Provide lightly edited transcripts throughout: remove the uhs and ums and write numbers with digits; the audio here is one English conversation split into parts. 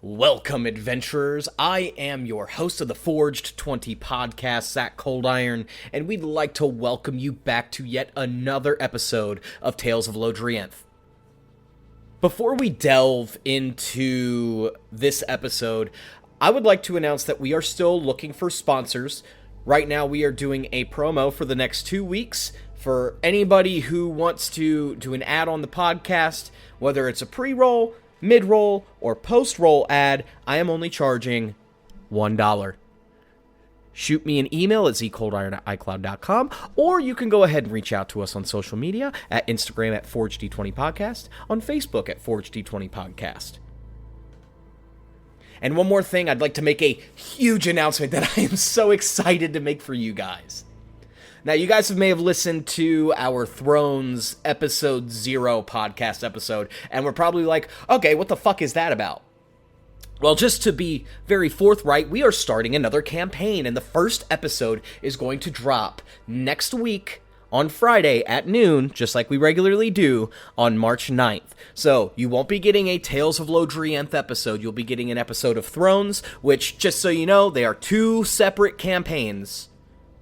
Welcome, adventurers. I am your host of the Forged 20 podcast, Zach Coldiron, and we'd like to welcome you back to yet another episode of Tales of Lodrienth. Before we delve into this episode, I would like to announce that we are still looking for sponsors. Right now, we are doing a promo for the next 2 weeks for anybody who wants to do an ad on the podcast, whether it's a pre-roll, mid-roll, or post-roll ad. I am only charging $1. Shoot me an email at zcoldiron@icloud.com, or you can go ahead and reach out to us on social media at Instagram at ForgeD20Podcast, on Facebook at ForgeD20Podcast. And one more thing, I'd like to make a huge announcement that I am so excited to make for you guys. Now, you guys may have listened to our Thrones Episode 0 podcast episode, and we're probably like, okay, what the fuck is that about? Well, just to be very forthright, we are starting another campaign, and the first episode is going to drop next week on Friday at noon, just like we regularly do, on March 9th. So, you won't be getting a Tales of Lodrienth episode, you'll be getting an episode of Thrones, which, just so you know, they are two separate campaigns.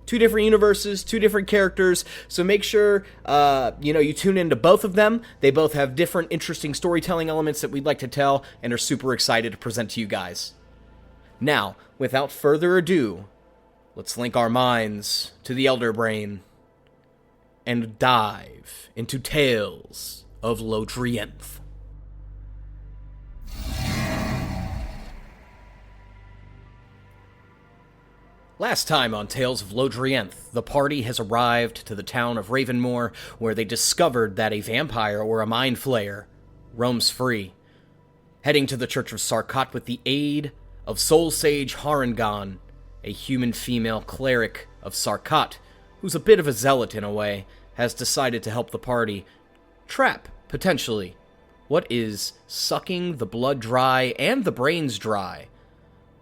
Two different universes, two different characters, so make sure, you tune into both of them. They both have different interesting storytelling elements that we'd like to tell, and are super excited to present to you guys. Now, without further ado, let's link our minds to the Elder Brain, and dive into Tales of Lodrienth. Last time on Tales of Lodrienth, the party has arrived to the town of Ravenmoor, where they discovered that a vampire or a Mind Flayer roams free. Heading to the Church of Sarkat with the aid of Soul Sage Harangon, a human female cleric of Sarkat, who's a bit of a zealot in a way, has decided to help the party trap, potentially, what is sucking the blood dry and the brains dry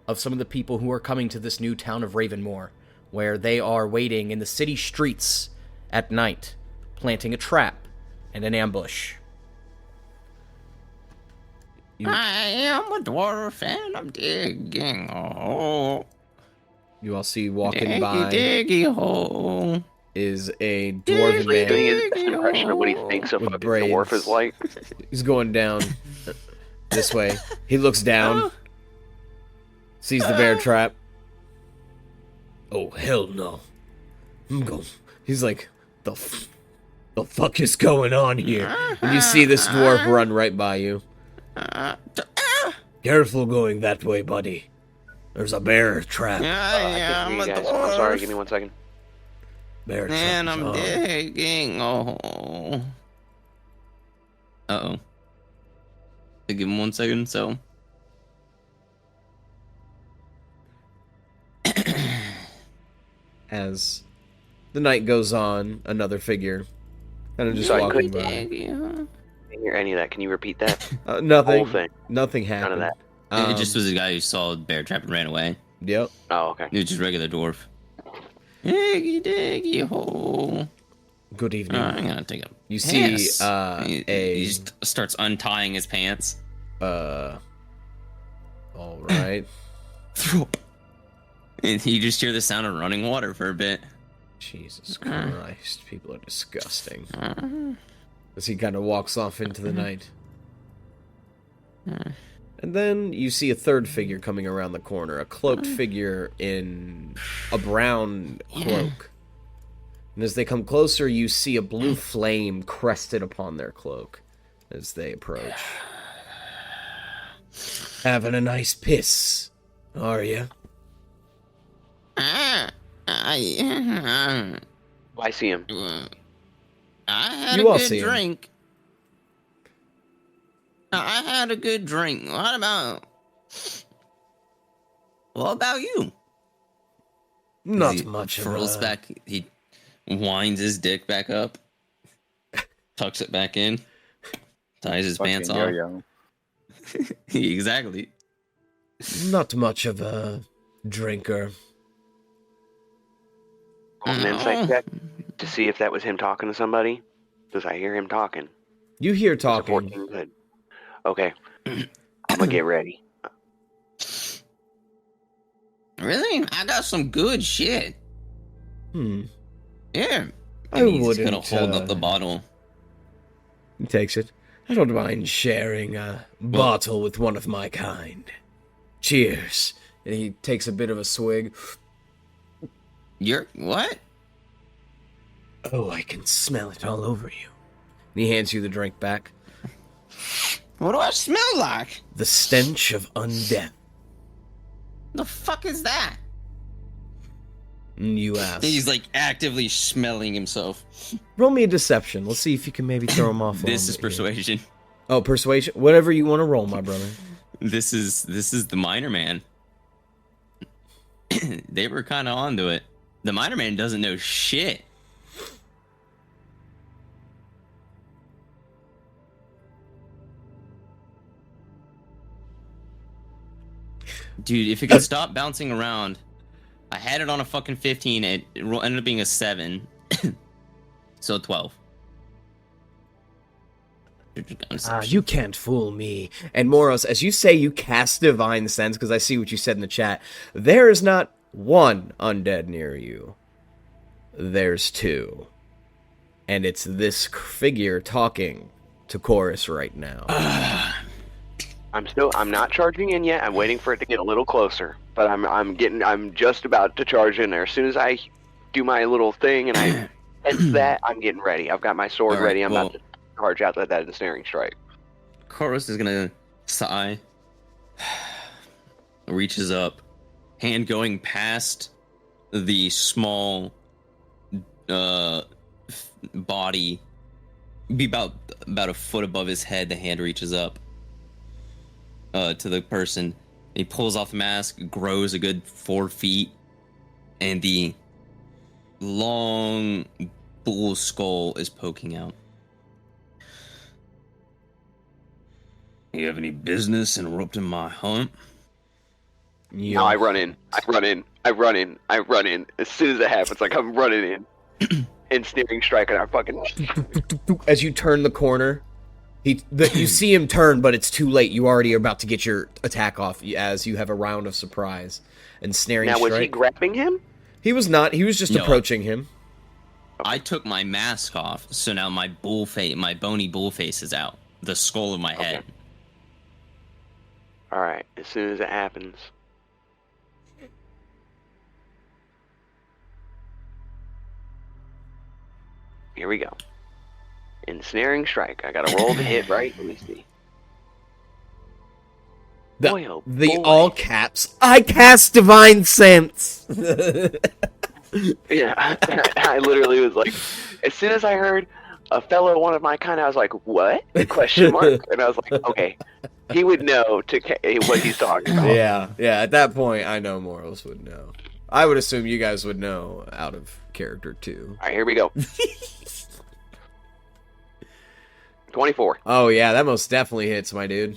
of some of the people who are coming to this new town of Ravenmoor, where they are waiting in the city streets at night, planting a trap and an ambush. I am a dwarf and I'm digging a hole. You all see walking Diggy, by diggy hole. is a dwarven man. Doing his best impression of what he thinks a With fucking braids. dwarf is like. He's going down this way. He looks down, sees the bear trap. Oh, hell no. He's like, the fuck is going on here? And you see this dwarf run right by you. Careful going that way, buddy. There's a bear trap. I'm a I'm dwarf. sorry, give me 1 second. Bear trap. And I'm on. digging a hole. Uh-oh. Give him 1 second, so... As the night goes on, another figure kind of just Sorry, walking couldn't- by. I didn't hear any of that. Can you repeat that? Nothing. Whole thing. Nothing None happened. of that. It just was a guy who saw a bear trap and ran away. Yep. Oh, okay. He was just regular dwarf. Diggy, diggy hole. Good evening. I'm gonna take a You see, piss. He a just starts untying his pants. all right. And you just hear the sound of running water for a bit. Jesus Christ, people are disgusting. As he kind of walks off into the night. And then you see a third figure coming around the corner, a cloaked figure in a brown cloak. And as they come closer, you see a blue flame crested upon their cloak as they approach. Having a nice piss, are you? I I see him. had You a all good see him. drink. I had a good drink. What about you? Not He much of furls a... back. He winds his dick back up, tucks it back in, ties his pants off. Yo-yo. Exactly. Not much of a drinker. Roll an insight check to see if that was him talking to somebody. Because I hear him talking. You hear It's a talking. 14, good. Okay. I'm gonna get ready. Really? I got some good shit. Yeah. I And he's wouldn't, gonna hold up the bottle. He takes it. I don't mind sharing a bottle with one of my kind. Cheers. And he takes a bit of a swig. You're what? Oh, I can smell it all over you. And he hands you the drink back. What do I smell like? The stench of undeath. The fuck is that? And you ask. He's like actively smelling himself. Roll me a deception. Let's see if you can maybe throw him off. This is persuasion. Oh, persuasion. Whatever you want to roll, my brother. This is the Miner Man. They were kind of onto it. The Miner Man doesn't know shit. Dude, if it could stop bouncing around, I had it on a fucking 15. It ended up being a 7. So 12. You can't fool me. And Moros, as you say you cast Divine Sense, because I see what you said in the chat, there is not one undead near you. There's 2. And it's this figure talking to Chorus right now. I'm not charging in yet. I'm waiting for it to get a little closer. But I'm just about to charge in there. As soon as I do my little thing and I sense that, I'm getting ready. I've got my sword ready. I'm about to charge out that ensnaring strike. Chorus is gonna sigh, reaches up, hand going past the small body, be about a foot above his head. The hand reaches up to the person. He pulls off the mask, grows a good 4 feet, and the long bull skull is poking out. You have any business interrupting my hunt? No, I run in. As soon as it happens, like I'm running in. Ensnaring strike, and I fucking... As you turn the corner, you see him turn, but it's too late. You already are about to get your attack off as you have a round of surprise. Ensnaring strike. Now, was he grabbing him? He was not. He was just approaching him. I took my mask off, so now my bony bull face is out. The skull of my head. Alright, as soon as it happens. Here we go. Ensnaring strike. I gotta roll to hit, right? Let me see. The all caps. I cast Divine Sense. Yeah, I literally was like, as soon as I heard a fellow one of my kind, I was like, what? Question mark? And I was like, okay, he would know what he's talking about. Yeah. At that point, I know Moros would know. I would assume you guys would know out of character too. All right, here we go. 24. Oh yeah, that most definitely hits, my dude.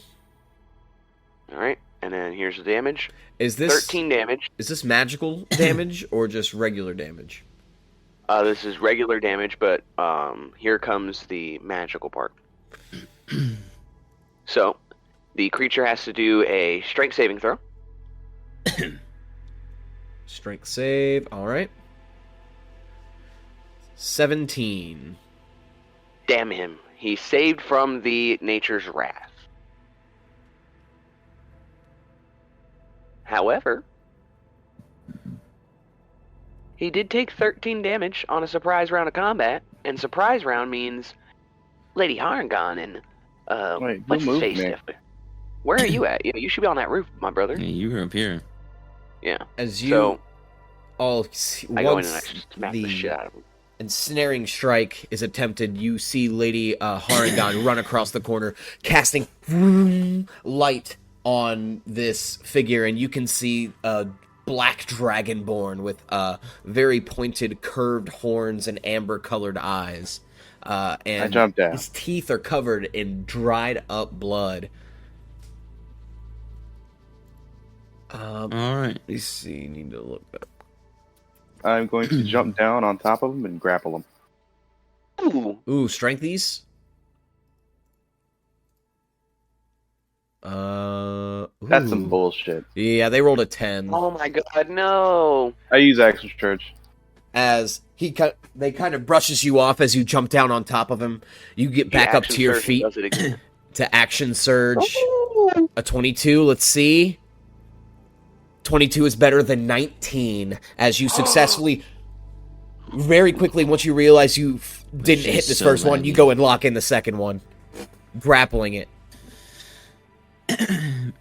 All right, and then here's the damage. Is this 13 damage? Is this magical damage or just regular damage? This is regular damage, but here comes the magical part. So, the creature has to do a strength saving throw. Strength save, alright. 17. Damn him. He saved from the nature's wrath. However, he did take 13 damage on a surprise round of combat, and surprise round means Lady Harangon and Wait, what's who his moved face me? stuff. Where are you at? You should be on that roof, my brother. Yeah, you were up here. Yeah. As you So all I go in and I once smack the shit out of him. ensnaring strike is attempted, you see Lady Harangon run across the corner, casting light on this figure, and you can see a black dragonborn with very pointed, curved horns and amber-colored eyes. And I jumped down. His teeth are covered in dried-up blood. All right. Let me see. Need to look up. I'm going to jump down on top of him and grapple him. Ooh. Ooh, strengthies. That's some Ooh. bullshit. Yeah, they rolled a 10. Oh my god, no! I use action surge. As they kind of brushes you off as you jump down on top of him. You get back up Action to your surge feet does it again. to action surge. A 22, let's see. 22 is better than 19 as you successfully, very quickly, once you realize you didn't hit this first one, you go and lock in the second one, grappling it.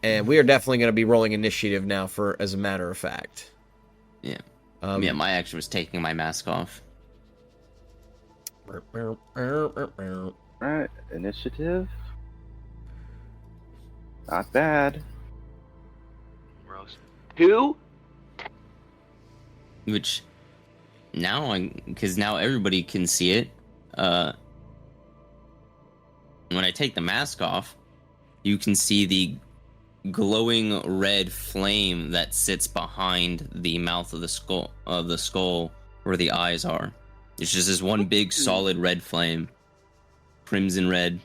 And we are definitely going to be rolling initiative now, as a matter of fact. Yeah. Yeah, my action was taking my mask off. Alright, initiative. Not bad. Gross. 2? Which because now everybody can see it. When I take the mask off, you can see the glowing red flame that sits behind the mouth of the skull where the eyes are. It's just this one big solid red flame, crimson red,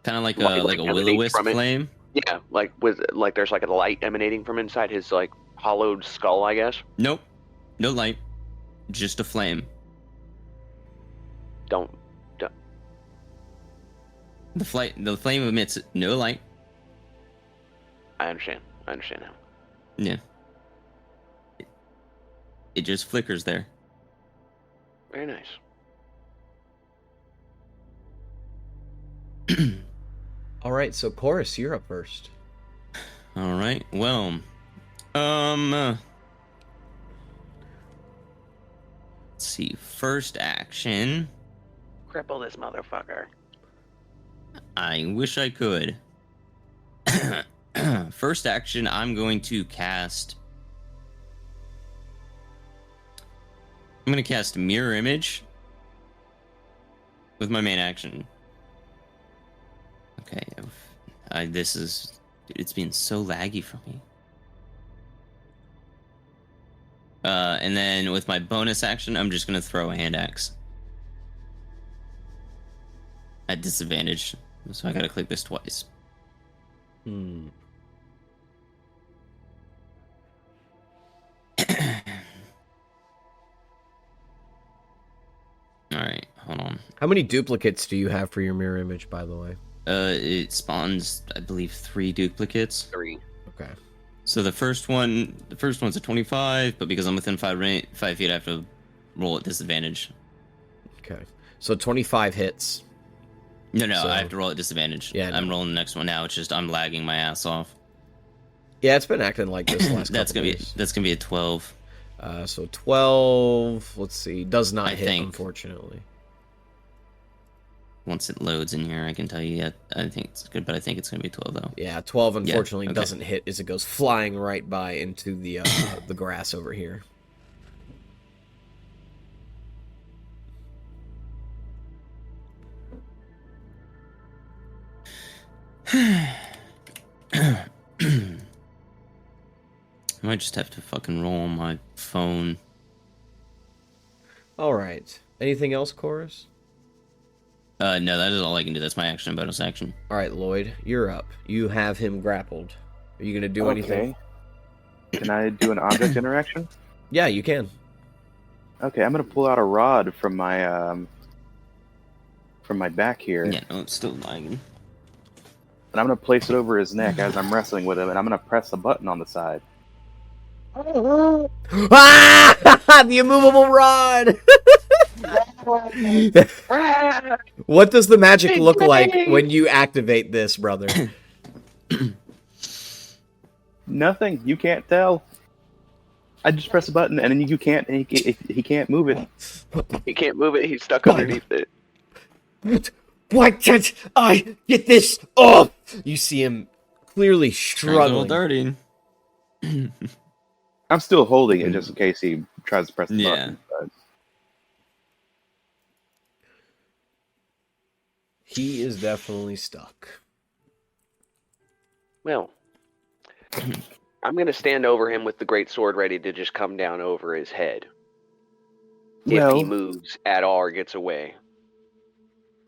kind of like a will-o-wisp flame. Yeah, like there's like a light emanating from inside his like hollowed skull, I guess. Nope, no light, just a flame. Don't. The flame emits no light. I understand now. Yeah. It just flickers there. Very nice. All right, so Chorus, you're up first. All right. Well, let's see. First action. Cripple this motherfucker. I wish I could. First action, I'm going to cast. I'm going to cast Mirror Image with my main action. Okay. This is. Dude, it's been so laggy for me. And then with my bonus action, I'm just going to throw a hand axe. At disadvantage. So I got to click this twice. Alright, hold on. How many duplicates do you have for your mirror image, by the way? It spawns, I believe, 3 duplicates. 3. Okay. So the first one's a 25, but because I'm within 5 feet, I have to roll at disadvantage. Okay. So 25 hits. No, So- I have to roll at disadvantage. Yeah, I'm no. rolling the next one now. It's just I'm lagging my ass off. Yeah, it's been acting like this the last That's couple gonna days. be a 12. So 12, let's see, does not I hit, think. unfortunately. Once it loads in here, I can tell you. Yeah, I think it's good, but I think it's gonna be 12 though. Yeah, 12 unfortunately okay. doesn't hit as it goes flying right by into the the grass over here. I might just have to fucking roll on my phone. All right. Anything else, Chorus? No, that is all I can do. That's my action and bonus action. All right, Lloyd, you're up. You have him grappled. Are you going to do anything? Can I do an object interaction? Yeah, you can. Okay, I'm gonna pull out a rod from my back here, Yeah, no, it's still lagging. and I'm gonna place it over his neck as I'm wrestling with him, and I'm gonna press a button on the side. Ah! The immovable rod! What does the magic look like when you activate this, brother? Nothing. You can't tell. I just press a button, and then you can't. And he can't move it. He can't move it. He's stuck underneath it. Why can't I get this off? You see him clearly A little struggling. dirty. I'm still holding it just in case he tries to press the Yeah. button. But He is definitely stuck. Well, I'm going to stand over him with the great sword ready to just come down over his head. If he well, moves at all or gets away.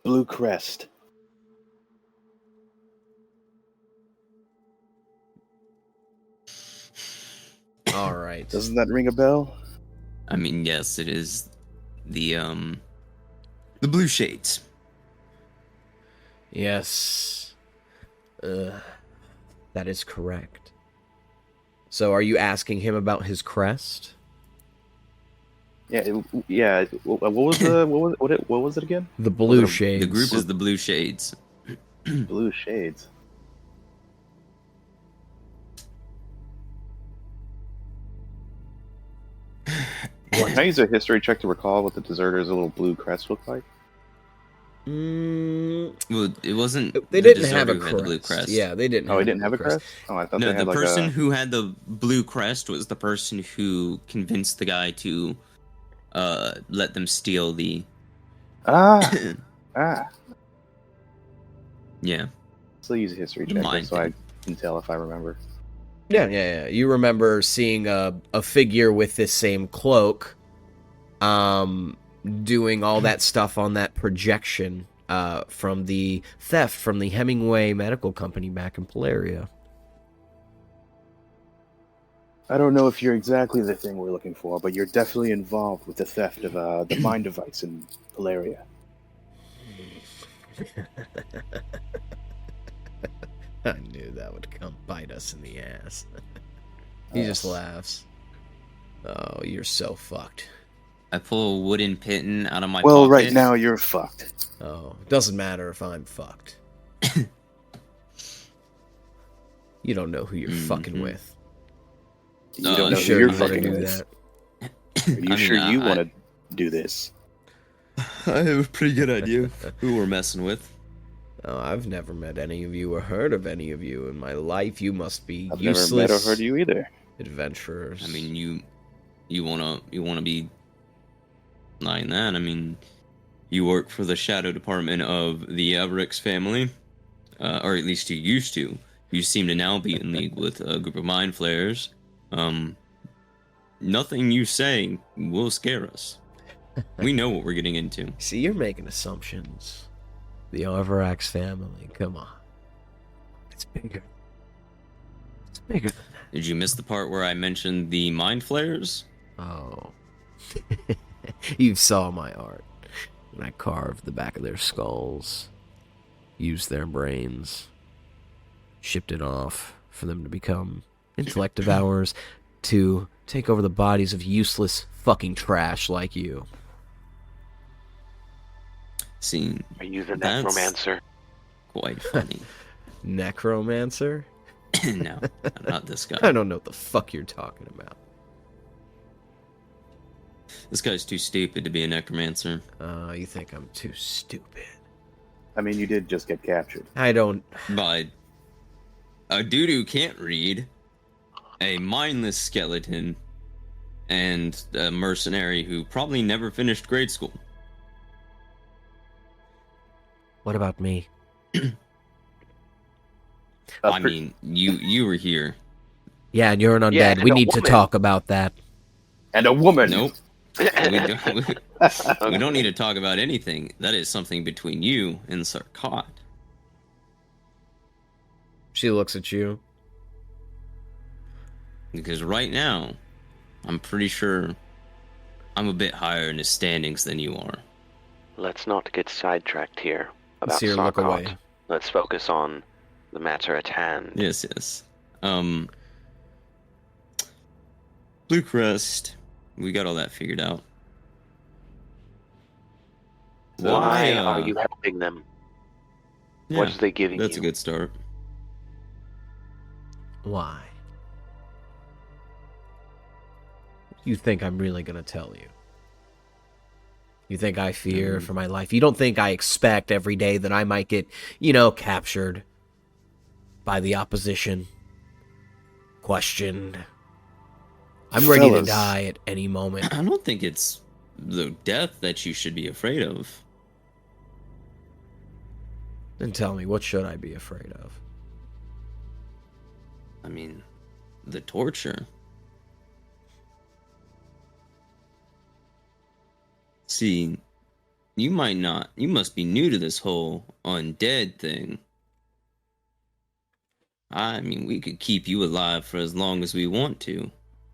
blue crest. All right. Doesn't that ring a bell? I mean, yes, it is the blue shades. Yes. That is correct. So, are you asking him about his crest? Yeah. What was it again? The blue Was it shades. The group is the blue shades. Blue shades. Can I use a history check to recall what the deserter's little blue crest looked like? Well, it wasn't. They the didn't have a deserter who had the blue crest. crest. Yeah, they didn't. Oh, he didn't have a crest? Oh, I thought No, they had the like person a... who had the blue crest was the person who convinced the guy to let them steal the. Ah! Yeah. Still use a history check Mine so I thing. can tell if I remember. Yeah. You remember seeing a figure with this same cloak, doing all that stuff on that projection, from the theft from the Hemingway Medical Company back in Polaria. I don't know if you're exactly the thing we're looking for, but you're definitely involved with the theft of the mind device in Polaria. I knew that would come bite us in the ass. He just laughs. Oh, you're so fucked. I pull a wooden piton out of my Well, pocket. right now you're fucked. Oh, doesn't matter if I'm fucked. You don't know who you're fucking with. You I'm don't know Sure, who you're you wanna fucking do with. that. Are you I mean, sure you I- want to do this? I have a pretty good idea who we're messing with. Oh, I've never met any of you or heard of any of you in my life. You must be I've useless never met or heard of you either. adventurers. I mean, you wanna be denying that? I mean, you work for the shadow department of the Abrix family, or at least you used to. You seem to now be in league with a group of Mind Flayers. Nothing you say will scare us. We know what we're getting into. See, you're making assumptions. The Arvarax family, come on. It's bigger. It's bigger than that. Did you miss the part where I mentioned the Mind Flayers? Oh. You saw my art. When I carved the back of their skulls, used their brains, shipped it off for them to become intellect devourers, to take over the bodies of useless fucking trash like you. See, Are you the That's- necromancer? quite funny. Necromancer? No, not this guy. I don't know what the fuck you're talking about. This guy's too stupid to be a necromancer. You think I'm too stupid. I mean, you did just get captured. I don't... By a dude who can't read, a mindless skeleton, and a mercenary who probably never finished grade school. What about me? I mean, you were here. Yeah, and you're an undead. Yeah, and we a need to woman. talk about that. And a woman! Nope. We don't need to talk about anything. That is something between you and Sarkot. She looks at you. Because right now, I'm pretty sure I'm a bit higher in his standings than you are. Let's not get sidetracked here about See her look Sarkot. away. Let's focus on the matter at hand. Yes. Blue Crest. We got all that figured out. Why are you helping them? What is they giving That's you? a good start. Why? You think I'm really gonna tell you? You think I fear for my life? You don't think I expect every day that I might get, captured by the opposition, questioned? I'm ready to Fellas. die at any moment. I don't think it's the death that you should be afraid of. Then tell me, what should I be afraid of? I mean, the torture. See, you must be new to this whole undead thing. I mean, we could keep you alive for as long as we want to.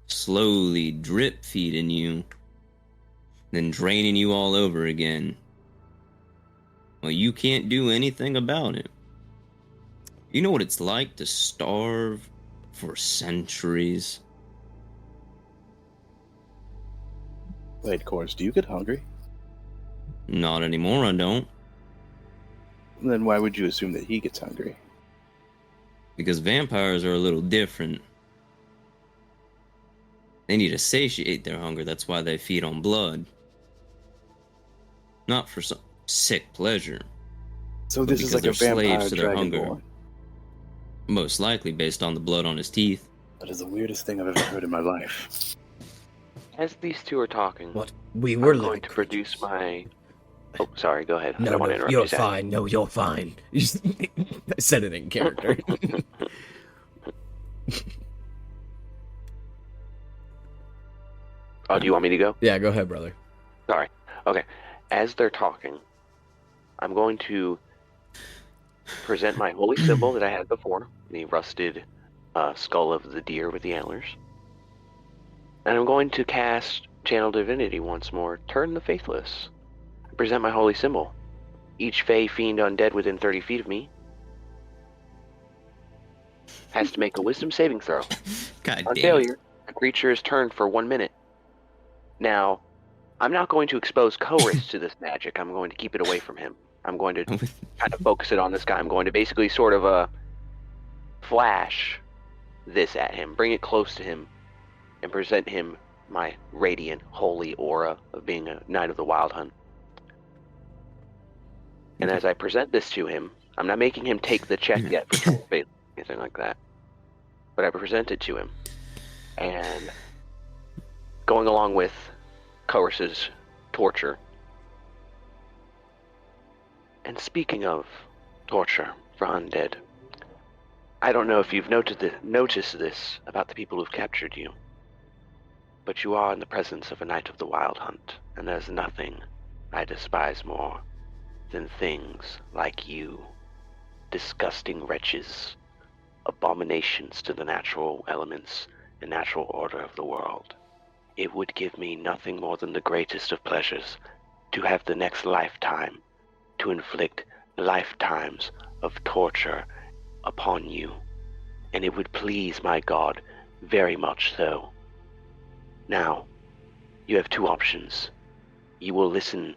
slowly drip feeding you, then draining you all over again. Well, you can't do anything about it. You know what it's like to starve for centuries? Wait, Cores, do you get hungry? Not anymore, I don't. Then why would you assume that he gets hungry? Because vampires are a little different. They need to satiate their hunger, that's why they feed on blood. Not for some sick pleasure. So this is like a vampire to their hunger. dragonborn. Most likely based on the blood on his teeth. That is the weirdest thing I've ever heard in my life. As these two are talking, What? We were I'm going to produce my... Oh, sorry, go ahead. I don't want to interrupt you're you, Zach. fine. No, you're fine. I said it in character. Oh, do you want me to go? Yeah, go ahead, brother. Sorry. Okay. As they're talking, I'm going to present my holy symbol that I had before, the rusted skull of the deer with the antlers. And I'm going to cast Channel Divinity once more, Turn the Faithless. I present my holy symbol. Each fey, fiend, undead within 30 feet of me has to make a wisdom saving throw. God On damn failure, the creature is turned for 1 minute. Now, I'm not going to expose Chorus to this magic. I'm going to keep it away from him. I'm going to kind of focus it on this guy. I'm going to basically sort of flash this at him, bring it close to him, and present him my radiant, holy aura of being a Knight of the Wild Hunt. And as I present this to him, I'm not making him take the check yet for faith, anything like that. But I present it to him. And going along with Chorus's torture. And speaking of torture for undead, I don't know if you've noticed this about the people who've captured you, but you are in the presence of a Knight of the Wild Hunt, and there's nothing I despise more than things like you, disgusting wretches, abominations to the natural elements and natural order of the world. It would give me nothing more than the greatest of pleasures to have the next lifetime to inflict lifetimes of torture upon you, and it would please my God very much so. Now, you have two options. You will listen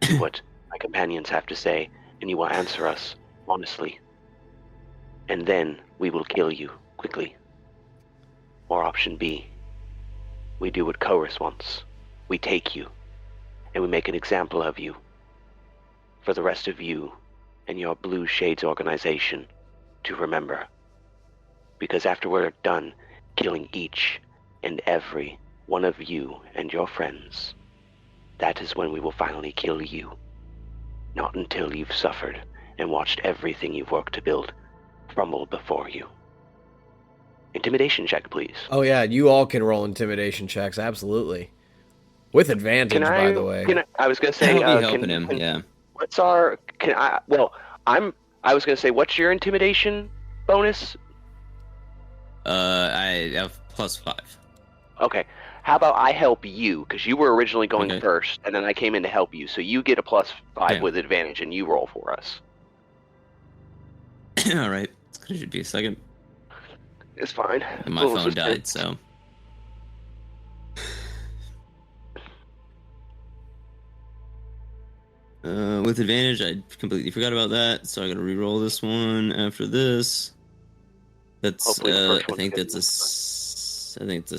to what my companions have to say, and you will answer us honestly. And then we will kill you quickly. Or option B, we do what Chorus wants. We take you, and we make an example of you for the rest of you and your Blue Shades organization to remember. Because after we're done killing each and every one of you and your friends, that is when we will finally kill you. Not until you've suffered and watched everything you've worked to build crumble before you. Intimidation check, please. Oh yeah, you all can roll intimidation checks, absolutely. With advantage, by the way. I was gonna say, I'll be helping him, yeah. What's our? I was gonna say, what's your intimidation bonus? I have +5. Okay. How about I help you, because you were originally going first, and then I came in to help you, so you get a +5 with advantage, and you roll for us. All right, it should be a second. It's fine. And my phone died, so. With advantage, I completely forgot about that, so I gotta re-roll this one after this. That's I think it's a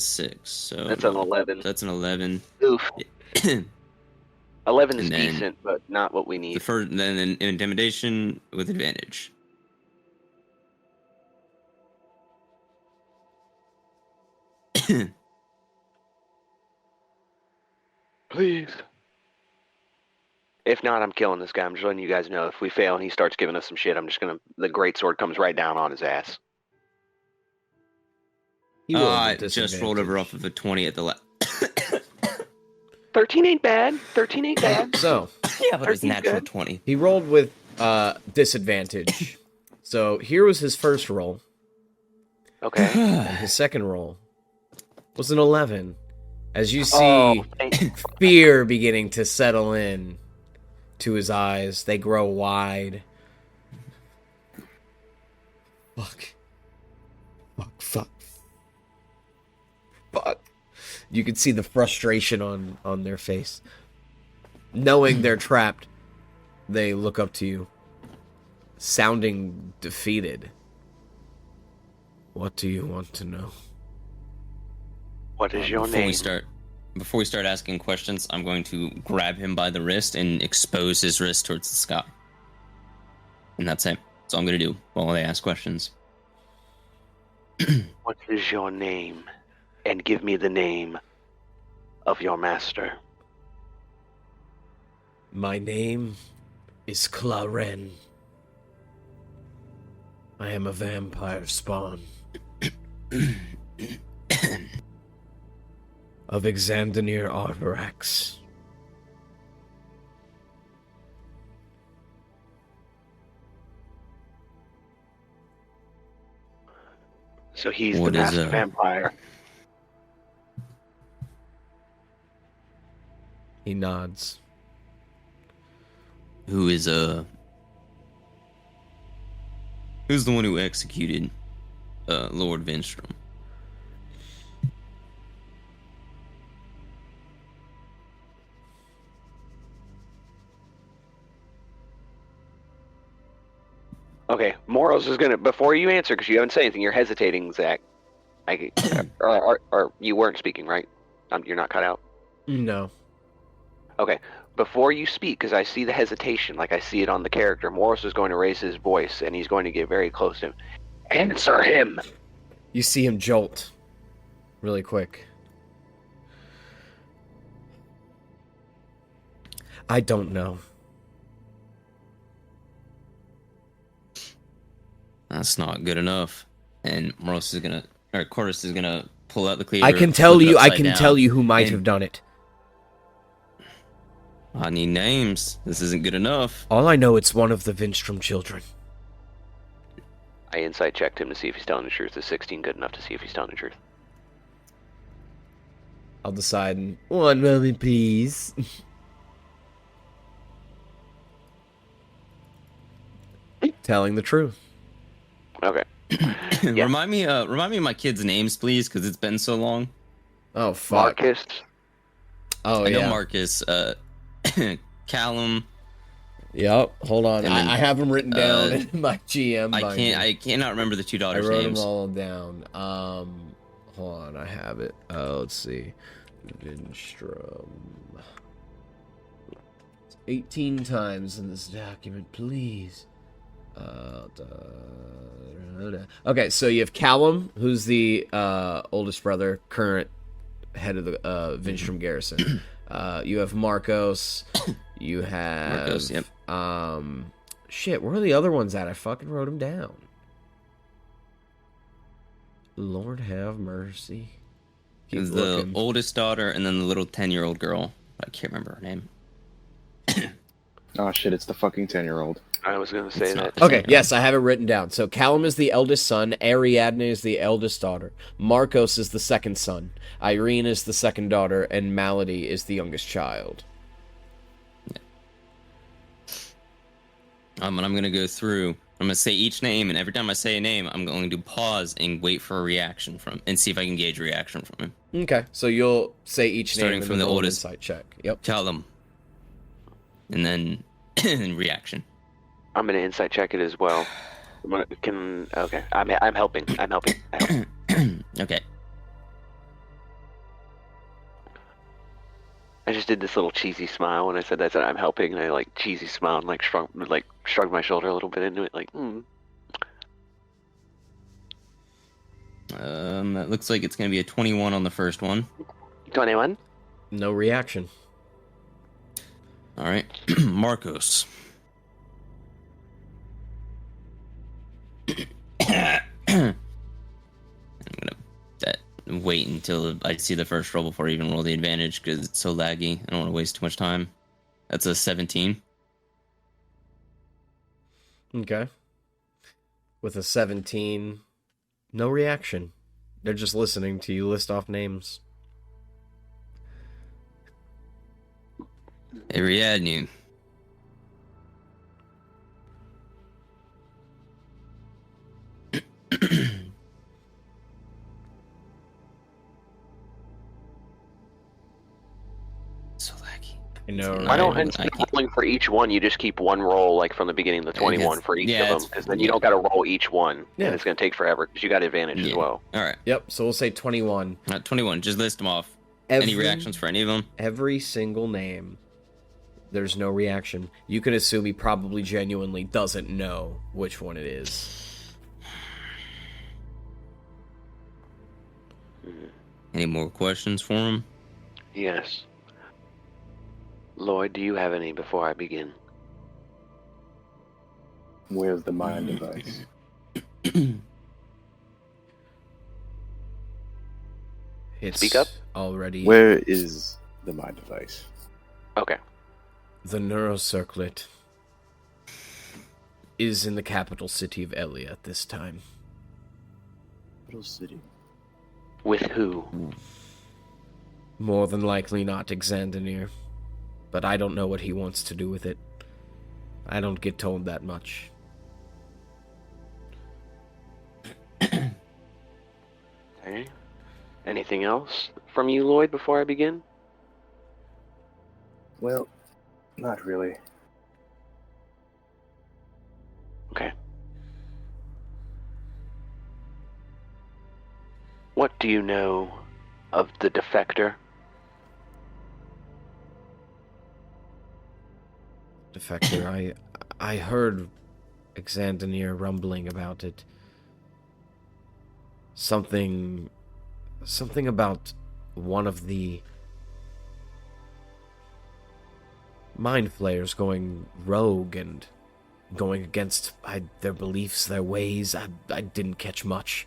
6. So that's an 11. That's an 11. Oof. 11 is And then decent, but not what we need. The first, then intimidation with advantage. Please. If not, I'm killing this guy. I'm just letting you guys know. If we fail and he starts giving us some shit, I'm just gonna. The greatsword comes right down on his ass. I just rolled over off of a 20 at the last. 13 ain't bad. 13 ain't bad. So, yeah, but it's natural good. 20. He rolled with disadvantage. So here was his first roll. Okay. And his second roll was an 11. As you see Oh, fear beginning to settle in to his eyes, they grow wide. Fuck. You can see the frustration on their face. Knowing they're trapped, they look up to you, sounding defeated. What do you want to know? what is your Before name? before we start asking questions, I'm going to grab him by the wrist and expose his wrist towards the sky. And that's it. That's all I'm going to do while they ask questions. What is your name? And give me the name of your master. My name is Claren. I am a vampire spawn of Exandinir Arvarax. So he's What the is master a- vampire. He nods. Who's the one who executed Lord Vinstrom? Okay, Moros is gonna, before you answer, because you haven't said anything, you're hesitating, Zach. Or you weren't speaking, right? You're not cut out. No. Okay, before you speak, because I see the hesitation, like I see it on the character, Morris is going to raise his voice, and he's going to get very close to him. Answer him! You see him jolt really quick. I don't know. That's not good enough. And Cordis is gonna pull out the cleaver. I can tell you who might have done it. I need names. This isn't good enough. All I know, it's one of the Vinstrom children. I insight checked him to see if he's telling the truth. Is 16 good enough to see if he's telling the truth? I'll decide in 1 moment, please. Telling the truth. Okay. Yeah. Remind me of my kids' names, please, because it's been so long. Oh, fuck. Marcus. Oh, I know yeah. Marcus, Callum. Yep. Hold on. And then, I have them written down in my GM. I cannot remember the two I daughters' wrote names. them all down. Hold on. I have it. Let's see. Vinstrom. 18 times in this document, please. Okay, so you have Callum, who's the oldest brother, current head of the Vinstrom garrison. You have Marcos. You have Marcos, yep. Shit, where are the other ones at? I fucking wrote them down. Lord have mercy. It was the oldest daughter and then the little 10-year-old girl. I can't remember her name. Oh shit, it's the fucking 10-year-old. I was going to say It's not that. the Okay, same. yes, I have it written down. So Callum is the eldest son, Ariadne is the eldest daughter, Marcos is the second son, Irene is the second daughter, and Melody is the youngest child. And I'm gonna go through. I'm gonna say each name, and every time I say a name, I'm going to pause and wait for a reaction and see if I can gauge a reaction from him. Okay, so you'll say each Starting name from and the roll an oldest. insight check. Yep. Callum, and then reaction. I'm going to insight check it as well. Okay. I'm helping. I help. Okay. I just did this little cheesy smile when I said that. I said I'm helping, and I like cheesy smiled and like shrugged my shoulder a little bit into it, like. That looks like it's gonna be a 21 on the first one. 21. No reaction. All right, Marcos. I'm gonna wait until I see the first roll before I even roll the advantage because it's so laggy. I don't want to waste too much time. That's a 17. Okay. With a 17, no reaction. They're just listening to you list off names. Ariadne. So laggy. I know. Why don't, I instead of can't- rolling for each one, you just keep one roll, like from the beginning of the 21 for each yeah, of them, it's- because then you yeah. don't got to roll each one, Yeah. and it's going to take forever, because you got advantage as Yeah. well. All right. Yep, so we'll say 21. 21. Just list them off. Any reactions for any of them? Every single name. There's no reaction. You can assume he probably genuinely doesn't know which one it is. Any more questions for him? Yes. Lloyd, do you have any before I begin? Where's the mind device? It's Speak up. already Where is the mind device? Okay. the neurocirclet is in the capital city of Elia at this time. Little city. With who? More than likely not Xandanir, but I don't know what he wants to do with it. I don't get told that much. Okay. Anything else from you, Lloyd, before I begin? Well, not really. Okay. What do you know of the defector? Defector, I heard Xandanir rumbling about it. Something about one of the Mind Flayers going rogue and going against their beliefs, their ways. I didn't catch much.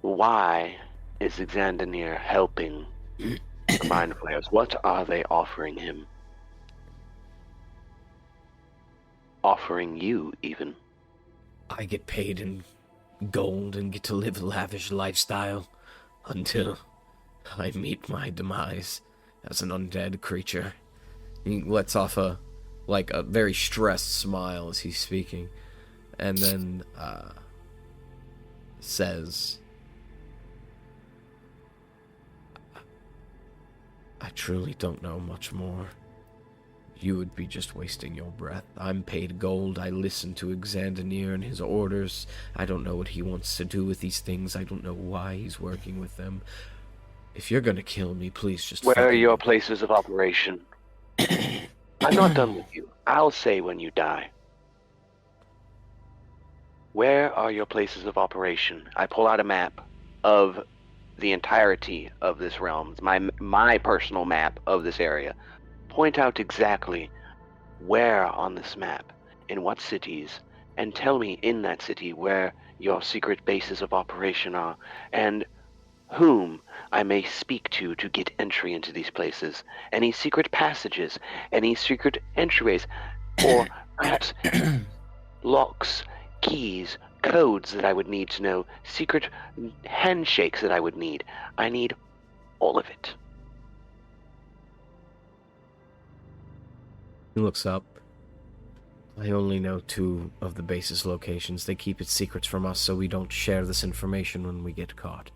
Why is Xandanir helping the Mind Flayers? What are they offering him? Offering you, even. I get paid in gold and get to live a lavish lifestyle until I meet my demise as an undead creature. He lets off a very stressed smile as he's speaking, and then says, I truly don't know much more. You would be just wasting your breath. I'm paid gold. I listen to Xandanir and his orders. I don't know what he wants to do with these things. I don't know why he's working with them. If you're gonna kill me, please just Where are fucking- your places of operation? I'm not done with you. I'll say when you die. Where are your places of operation? I pull out a map of the entirety of this realm. It's my personal map of this area. Point out exactly where on this map, in what cities, and tell me in that city where your secret bases of operation are, and whom I may speak to get entry into these places. Any secret passages, any secret entryways, or perhaps locks, keys, codes that I would need to know, secret handshakes that I would need. I need all of it. He looks up. I only know 2 of the base's locations. They keep its secrets from us so we don't share this information when we get caught.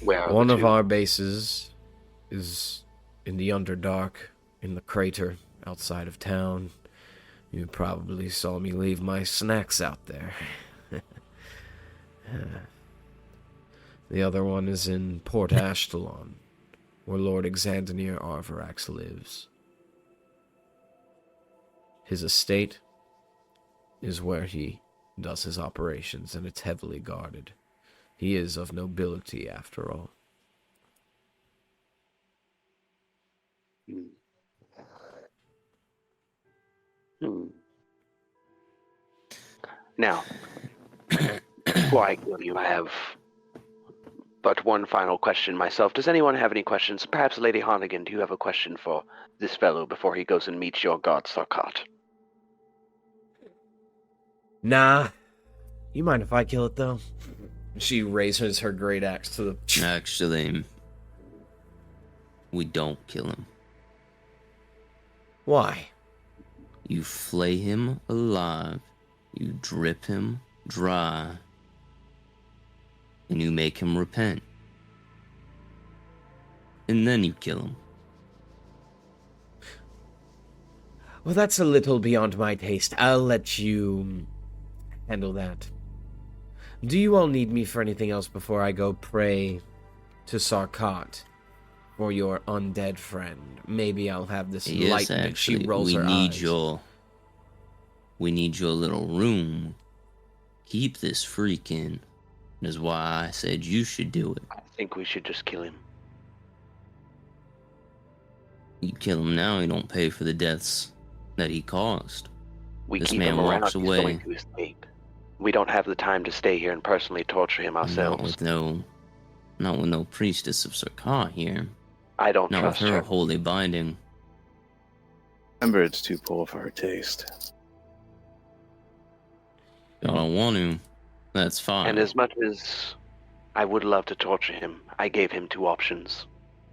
Where are One the of two? our bases is in the Underdark, in the crater outside of town. You probably saw me leave my snacks out there. The other one is in Port Ashtalon, where Lord Xandanir Arvarax lives. His estate is where he does his operations, and it's heavily guarded. He is of nobility, after all. Now, before I kill you, I have but one final question myself. Does anyone have any questions? Perhaps Lady Honnigan, do you have a question for this fellow before he goes and meets your god Sarkat? Nah. You mind if I kill it, though? She raises her great axe to the... Actually, we don't kill him. Why? You flay him alive, you drip him dry, and you make him repent. And then you kill him. Well, that's a little beyond my taste. I'll let you handle that. Do you all need me for anything else before I go pray to Sarkat for your undead friend? Maybe I'll have this light that she rolls her eyes. We need your little room. Keep this freak in. That's why I said you should do it. I think we should just kill him. You kill him now, you don't pay for the deaths that he caused. We This keep man him around. walks He's away. going to escape. We don't have the time to stay here and personally torture him ourselves. Not with no priestess of Sarkar here. I don't Not with trust her her. holy binding. Remember, it's too poor for her taste. I don't want to. That's fine. And as much as I would love to torture him, I gave him 2 options.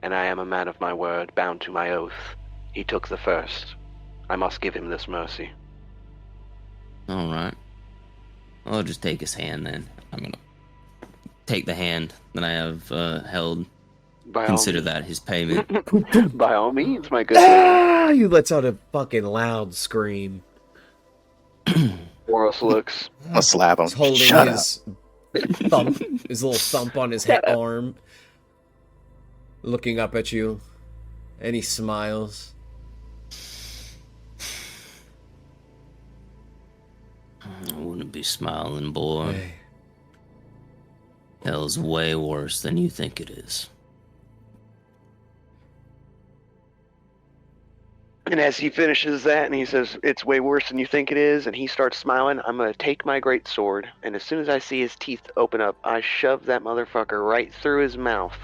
And I am a man of my word, bound to my oath. He took the first. I must give him this mercy. Alright. I'll just take his hand then. I'm gonna take the hand that I have held. By Consider all that his payment. means, by all means, my good man. Ah! You lets out a fucking loud scream. Boros looks. I'll slap him. He's holding Shut up. his thump, his little thump on his head arm, looking up at you, and he smiles. I wouldn't be smiling, boy. Hey. Hell's way worse than you think it is. And as he finishes that and he says, it's way worse than you think it is, and he starts smiling, I'm going to take my great sword, and as soon as I see his teeth open up, I shove that motherfucker right through his mouth,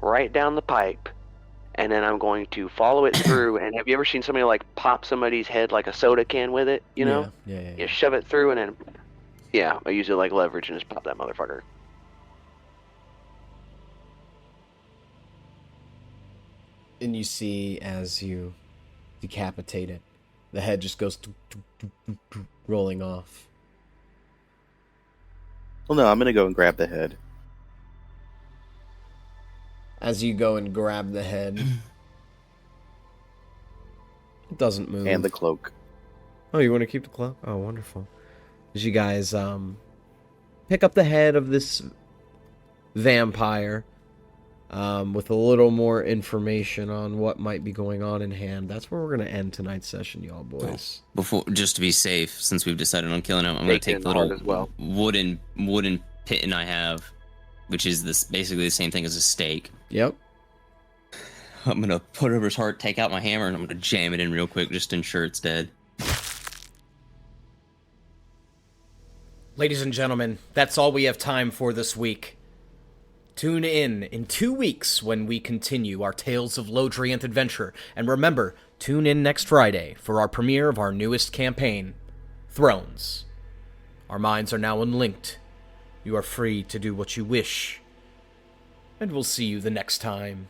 right down the pipe, and then I'm going to follow it through. And have you ever seen somebody like pop somebody's head like a soda can with it, you know? Yeah. You shove it through and then, yeah, I use it like leverage and just pop that motherfucker. And you see as you decapitate it, the head just goes rolling off. Well, no, I'm gonna go and grab the head. As you go and grab the head, it doesn't move. And the cloak. Oh, you want to keep the cloak? Oh, wonderful. As you guys pick up the head of this vampire with a little more information on what might be going on in hand. That's where we're going to end tonight's session, y'all boys. Before, just to be safe, since we've decided on killing him, I'm going to take the little as well. wooden pitten I have, which is this basically the same thing as a stake. Yep. I'm going to put it over his heart, take out my hammer, and I'm going to jam it in real quick just to ensure it's dead. Ladies and gentlemen, that's all we have time for this week. Tune in 2 weeks when we continue our Tales of Lodrienth adventure. And remember, tune in next Friday for our premiere of our newest campaign, Thrones. Our minds are now unlinked. You are free to do what you wish. And we'll see you the next time.